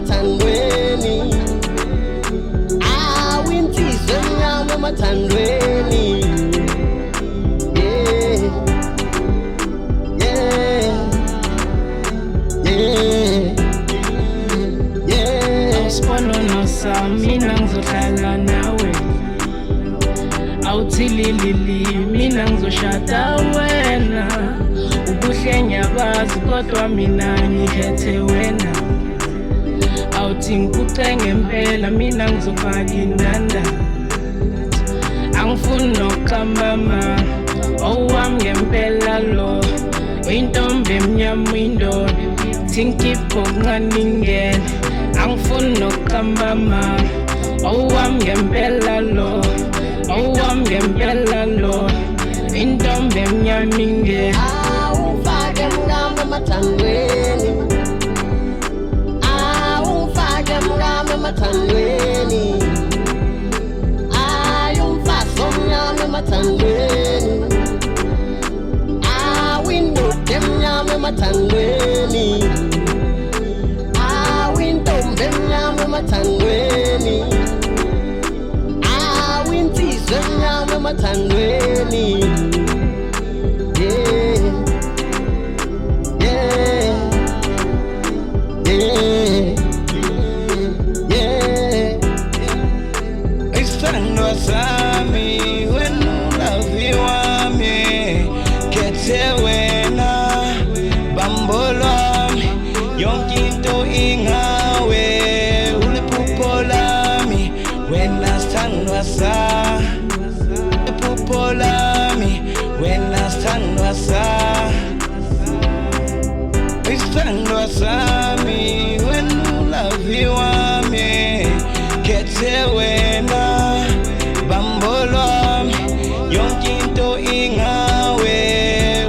emathandweni awintizwe mnyama emathandweni Awusibona sami mina ngizohlala nawe awuthililili mina ngizoshada wena ubuhle ngiyabazi kodwa mina ngikhethe wena awuthi ngikucenge ngempela mina ngizofaka indanda angifuni nokuqambama owami ngempela lo uyintombi emnyama uyindoda thinkipho kunganingena angifuni nokuqambama owami ngempela lo owami ngempela lo intombi emnyama ingena awufake mngama emathandweni awufake mngama emathandweni ayumfazi omnyama emathandweni awindoda emnyama emathandweni awintombi emnyama emathandweni awintsizwa emnyama emathandweni Isandwa sami wena ulavi wami kethe wena bambo lwami yonke into ingawe uliphupho lami wena sithandwa sami uliphupho lami wena sithandwa sami isandwa sami wena ulavi wami kethe wena bambo lwami yonke into ingawe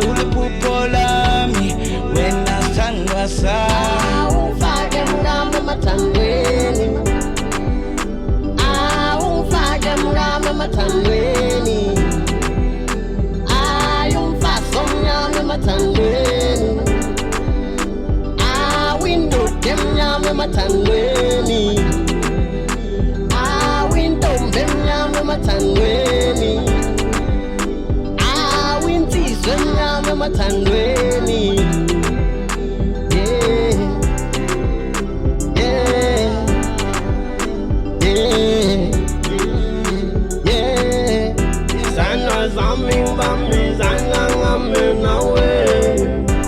uliphupho lami wena sithandwa sami awufake mngama emathandweni awufake mngama emathandweni ayumfazi omnyama emathandweni awindoda emnyama emathandweni awintombi emnyama emathandweni awintsizwa emnyama emathandweni Sana zami ngibambi zana ngame nawe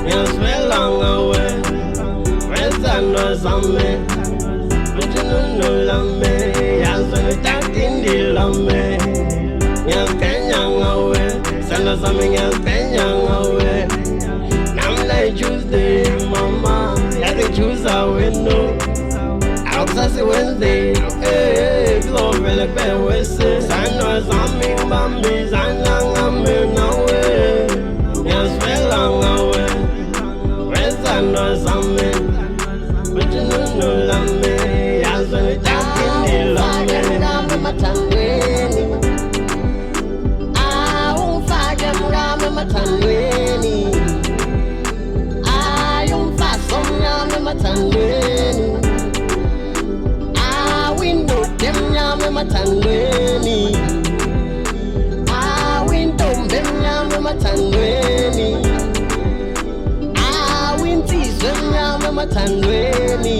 ngiyazwela ngawe wezana zami uthununu lami yazwe ngithatindi lami ngiyazigenya ngawe sana zami ngiyazigenya ngawe namla Tuesday mama yazichuza wenu awukusasi Wednesday kuzovele bewese sana zami ngibambi zana ngame nawe ngiyazwela ngawe wezana zami uthununu lami yazwe ngithatindi lami emathandweni awufake mngama emathandweni ayumfazi omnyama emathandweni awindoda emnyama emathandweni awintombi emnyama emathandweni awintsizwa emnyama emathandweni